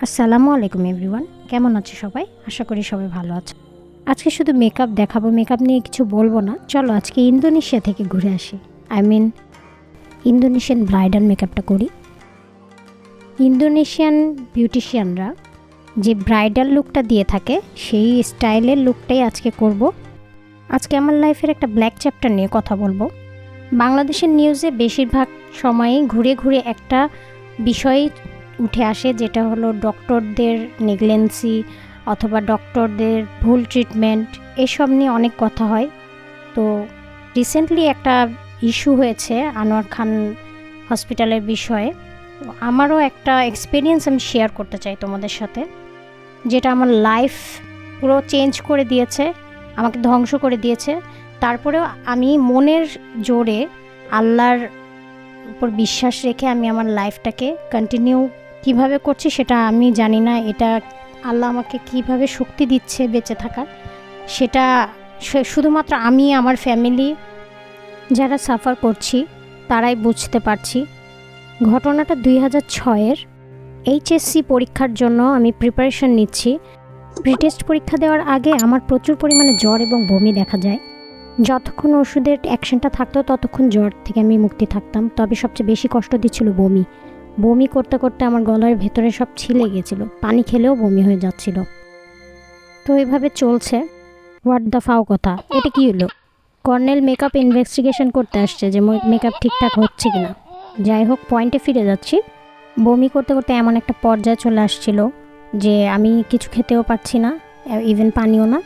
আসসালামু আলাইকুম এভরিওয়ান, কেমন আছে সবাই? আশা করি সবাই ভালো আছে। আজকে শুধু মেকআপ দেখাবো, মেকআপ নিয়ে কিছু বলবো না। চলো আজকে ইন্দোনেশিয়া থেকে ঘুরে আসি। ইন্দোনেশিয়ান ব্রাইডাল মেকআপটা করি। ইন্দোনেশিয়ান বিউটিশিয়ানরা যে ব্রাইডাল লুকটা দিয়ে থাকে সেই স্টাইলের লুকটাই আজকে করব। আজকে আমার লাইফের একটা ব্ল্যাক চ্যাপ্টার নিয়ে কথা বলবো। বাংলাদেশের নিউজে বেশিরভাগ সময়ই ঘুরে ঘুরে একটা বিষয় উঠে আসে, যেটা হলো ডক্টরদের নেগলেন্সি অথবা ডক্টরদের ভুল ট্রিটমেন্ট, এসব নিয়ে অনেক কথা হয়। তো রিসেন্টলি একটা ইস্যু হয়েছে আনোয়ার খান হসপিটালের বিষয়ে। আমারও একটা এক্সপিরিয়েন্স আমি শেয়ার করতে চাই তোমাদের সাথে, যেটা আমার লাইফ পুরো চেঞ্জ করে দিয়েছে, আমাকে ধ্বংস করে দিয়েছে। তারপরেও আমি মনের জোরে আল্লাহর উপর বিশ্বাস রেখে আমি আমার লাইফটাকে কন্টিনিউ কিভাবে করছি সেটা আমি জানি না। এটা আল্লাহ আমাকে কিভাবে শক্তি দিচ্ছে বেঁচে থাকার, সেটা শুধুমাত্র আমি, আমার ফ্যামিলি যারা সাফার করছি তারাই বুঝতে পারছি। ঘটনাটা 2006-এর এইচএসসি পরীক্ষার জন্য আমি প্রিপারেশন নিচ্ছি। প্রিটেস্ট পরীক্ষা দেওয়ার আগে আমার প্রচুর পরিমাণে জ্বর এবং বমি দেখা যায়। যতক্ষণ ওষুধের অ্যাকশনটা থাকতো ততক্ষণ জ্বর থেকে আমি মুক্তি থাকতাম, তবে সবচেয়ে বেশি কষ্ট দিচ্ছিল বমি করতে করতে আমার গলার ভেতরে সব ছিলে গেছিলো, পানি খেলেও বমি হয়ে যাচ্ছিল। তো এইভাবে চলছে। হোয়াট দ্য ফাও কথা, এটা কি হলো? কর্নেল মেকআপ ইনভেস্টিগেশন করতে আসছে যে মেকআপ ঠিকঠাক হচ্ছে কিনা। যাই হোক, পয়েন্টে ফিরে যাচ্ছি। বমি করতে করতে এমন একটা পর্যায়ে চলে আসছিল যে আমি কিছু খেতেও পারছি না, ইভেন পানিও না।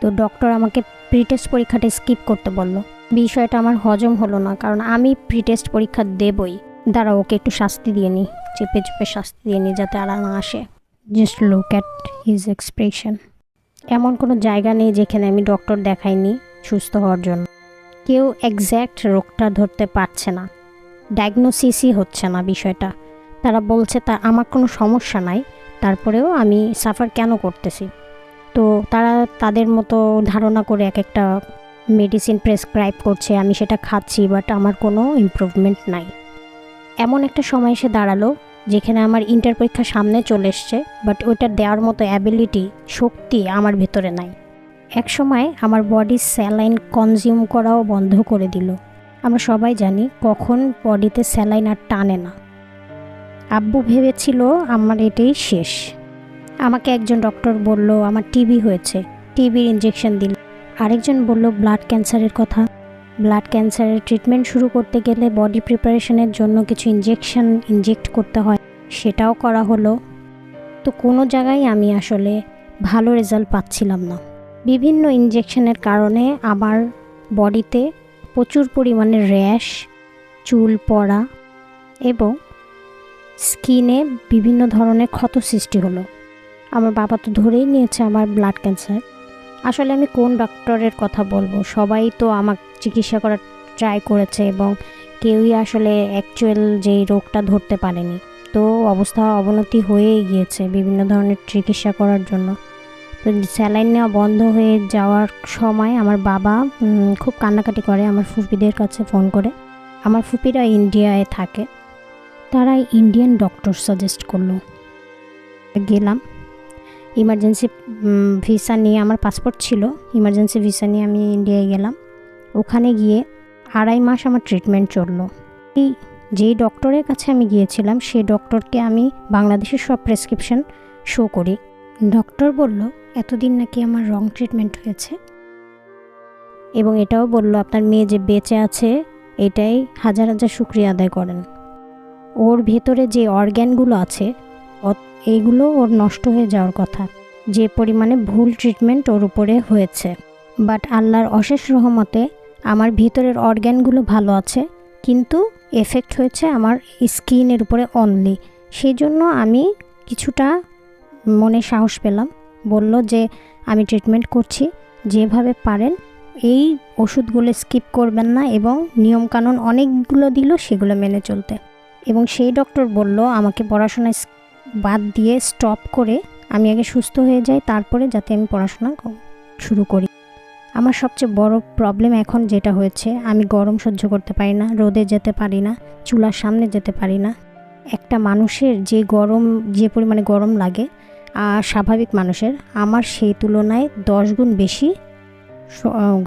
তো ডক্টর আমাকে প্রিটেস্ট পরীক্ষাটা স্কিপ করতে বলল। বিষয়টা আমার হজম হলো না, কারণ আমি প্রিটেস্ট পরীক্ষা দেবই। দাঁড়া, ওকে একটু শাস্তি দিয়ে নিই, চেপে চেপে শাস্তি দিয়ে নিই যাতে আর না আসে। Just look at his expression. এমন কোনো জায়গা নেই যেখানে আমি ডক্টর দেখাইনি সুস্থ হওয়ার জন্য। কেউ এক্স্যাক্ট রোগটা ধরতে পারছে না, ডায়াগনোসিসই হচ্ছে না বিষয়টা। তারা বলছে আমার কোনো সমস্যা নাই, তারপরেও আমি সাফার কেন করতেছি। তো তারা তাদের মতো ধারণা করে এক একটা মেডিসিন প্রেসক্রাইব করছে, আমি সেটা খাচ্ছি, বাট আমার কোনো ইমপ্রুভমেন্ট নাই। এমন একটা সময় এসে দাঁড়ালো যেখানে আমার ইন্টার পরীক্ষা সামনে চলে এসছে, বাট ওইটা দেওয়ার মতো অ্যাবিলিটি, শক্তি আমার ভেতরে নাই। এক সময় আমার বডি স্যালাইন কনজিউম করাও বন্ধ করে দিল। আমরা সবাই জানি কখন বডিতে স্যালাইন আর টানে না। আব্বু ভেবেছিল আমার এটাই শেষ। আমাকে একজন ডক্টর বলল আমার টিবি হয়েছে, টিবির ইনজেকশন দিল। আরেকজন বলল ব্লাড ক্যান্সারের কথা। ব্লাড ক্যান্সারের ট্রিটমেন্ট শুরু করতে গেলে বডি প্রিপারেশনের জন্য কিছু ইনজেক্ট করতে হয়, সেটাও করা হলো। তো কোনো জায়গায় আমি আসলে ভালো রেজাল্ট পাচ্ছিলাম না। বিভিন্ন ইনজেকশনের কারণে আমার বডিতে প্রচুর পরিমাণে র্যাশ, চুল পড়া এবং স্কিনে বিভিন্ন ধরনের ক্ষত সৃষ্টি হলো। আমার বাবা তো ধরেই নিয়েছে আমার ব্লাড ক্যান্সার। আসলে আমি কোন ডক্টরের কথা বলবো, সবাই তো আমাকে চিকিৎসা করার ট্রাই করেছে এবং কেউই আসলে অ্যাকচুয়াল যেই রোগটা ধরতে পারেনি। তো অবস্থা অবনতি হয়েই গিয়েছে বিভিন্ন ধরনের চিকিৎসা করার জন্য। তো স্যালাইন নেওয়া বন্ধ হয়ে যাওয়ার সময় আমার বাবা খুব কান্নাকাটি করে আমার ফুপিদের কাছে ফোন করে। আমার ফুপিরা ইন্ডিয়ায় থাকে, তারা ইন্ডিয়ান ডক্টর সাজেস্ট করলো। গেলাম ইমার্জেন্সি ভিসা নিয়ে, আমার পাসপোর্ট ছিল, ইমার্জেন্সি ভিসা নিয়ে আমি ইন্ডিয়ায় গেলাম। ওখানে গিয়ে 2.5 মাস আমার ট্রিটমেন্ট চললো। যেই ডক্টরের কাছে আমি গিয়েছিলাম সেই ডক্টরকে আমি বাংলাদেশের সব প্রেসক্রিপশন শো করি। ডক্টর বলল এতদিন নাকি আমার রং ট্রিটমেন্ট হয়েছে, এবং এটাও বলল আপনার মেয়ে যে বেঁচে আছে এটাই হাজার হাজার শুকরিয়া আদায় করেন। ওর ভেতরে যে অর্গ্যানগুলো আছে এইগুলো ওর নষ্ট হয়ে যাওয়ার কথা, যে পরিমাণে ভুল ট্রিটমেন্ট ওর উপরে হয়েছে। বাট আল্লাহর অশেষ রহমতে আমার ভিতরের অর্গ্যানগুলো ভালো আছে, কিন্তু এফেক্ট হয়েছে আমার স্কিনের উপরে অনলি। সেই জন্য আমি কিছুটা মনে সাহস পেলাম। বলল যে আমি ট্রিটমেন্ট করছি, যেভাবে পারেন এই ওষুধগুলো স্কিপ করবেন না, এবং নিয়মকানুন অনেকগুলো দিল সেগুলো মেনে চলতে। এবং সেই ডক্টর বলল আমাকে পড়াশোনা বাদ দিয়ে স্টপ করে আমি আগে সুস্থ হয়ে যাই, তারপরে যাতে আমি পড়াশোনা শুরু করি। আমার সবচেয়ে বড় প্রবলেম এখন যেটা হয়েছে, আমি গরম সহ্য করতে পারি না, রোদে যেতে পারি না, চুলার সামনে যেতে পারি না। একটা মানুষের যে পরিমাণে গরম লাগে স্বাভাবিক মানুষের, আমার সেই তুলনায় 10 গুণ বেশি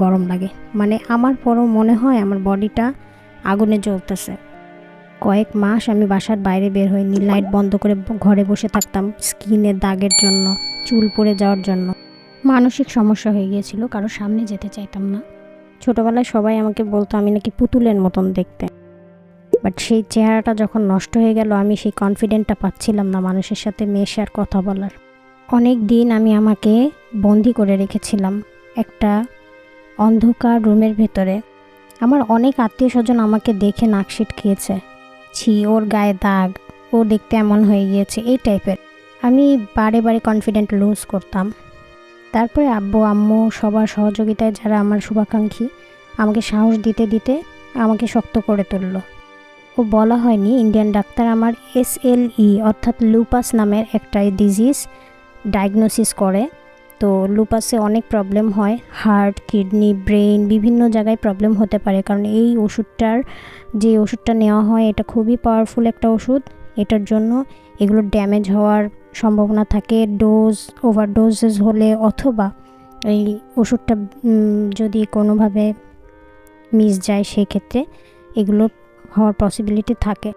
গরম লাগে। মানে আমার পরও মনে হয় আমার বডিটা আগুনে জ্বলতেছে। কয়েক মাস আমি বাসার বাইরে বের হইনি, লাইট বন্ধ করে ঘরে বসে থাকতাম স্কিনের দাগের জন্য, চুল পড়ে যাওয়ার জন্য। মানসিক সমস্যা হয়ে গিয়েছিল, কারো সামনে যেতে চাইতাম না। ছোটোবেলায় সবাই আমাকে বলতো আমি নাকি পুতুলের মতন দেখতে, বাট সেই চেহারাটা যখন নষ্ট হয়ে গেল আমি সেই কনফিডেন্টটা পাচ্ছিলাম না মানুষের সাথে মেশে আর কথা বলার। অনেক দিন আমি আমাকে বন্দি করে রেখেছিলাম একটা অন্ধকার রুমের ভেতরে। আমার অনেক আত্মীয় স্বজন আমাকে দেখে নাক সিটকিয়েছে, ছি ওর গায়ে দাগ, ও দেখতে এমন হয়ে গিয়েছে, এই টাইপের। আমি বারে বারে কনফিডেন্ট লুজ করতাম। তারপরে আব্বু আম্মু সবার সহযোগিতায়, যারা আমার শুভাকাঙ্ক্ষী, আমাকে সাহস দিতে দিতে আমাকে শক্ত করে তুলল। ও বলা হয়নি, ইন্ডিয়ান ডাক্তার আমার SLE অর্থাৎ লুপাস নামের একটা ডিজিজ ডায়াগনোসিস করে। তো লুপাসে অনেক প্রবলেম হয়, হার্ট, কিডনি, ব্রেন, বিভিন্ন জায়গায় প্রবলেম হতে পারে। কারণ এই ওষুধটা নেওয়া হয় এটা খুবই পাওয়ারফুল একটা ওষুধ। এটার জন্য এগুলো ড্যামেজ হওয়ার সম্ভাবনা থাকে ওভারডোজেস হলে, অথবা এই ওষুধটা যদি কোনোভাবে মিস যায় সেক্ষেত্রে এগুলো হওয়ার পসিবিলিটি থাকে।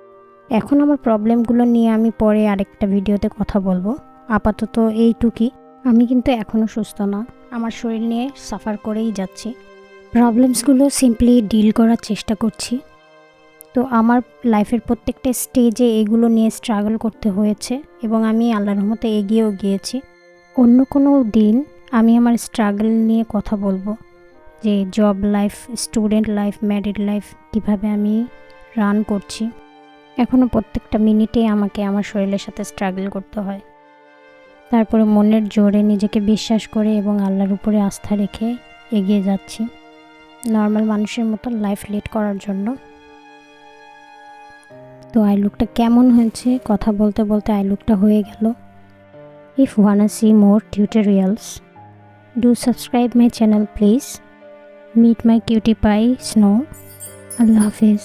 এখন আমার প্রবলেমগুলো নিয়ে আমি পরে আরেকটা ভিডিওতে কথা বলবো। আপাতত এইটুকুই। আমি কিন্তু এখনও সুস্থ না, আমার শরীর নিয়ে সাফার করেই যাচ্ছি। প্রবলেমসগুলো সিম্পলি ডিল করার চেষ্টা করছি। তো আমার লাইফের প্রত্যেকটা স্টেজে এগুলো নিয়ে স্ট্রাগল করতে হয়েছে এবং আমি আল্লাহর রহমতে এগিয়েও গিয়েছি। অন্য কোনো দিন আমি আমার স্ট্রাগল নিয়ে কথা বলবো, যে job life, student life, married life কীভাবে আমি রান করছি। এখনও প্রত্যেকটা মিনিটে আমাকে আমার শরীরের সাথে স্ট্রাগল করতে হয়। তারপরে মনের জোরে নিজেকে বিশ্বাস করে এবং আল্লাহর উপরে আস্থা রেখে এগিয়ে যাচ্ছি নর্মাল মানুষের মতো লাইফ লিড করার জন্য। তো আই লুকটা কেমন হয়েছে, কথা বলতে বলতে আই লুকটা হয়ে গেল। If wanna see more tutorials, do subscribe my channel please. Meet my cutie pie Snow. Allah Hafiz.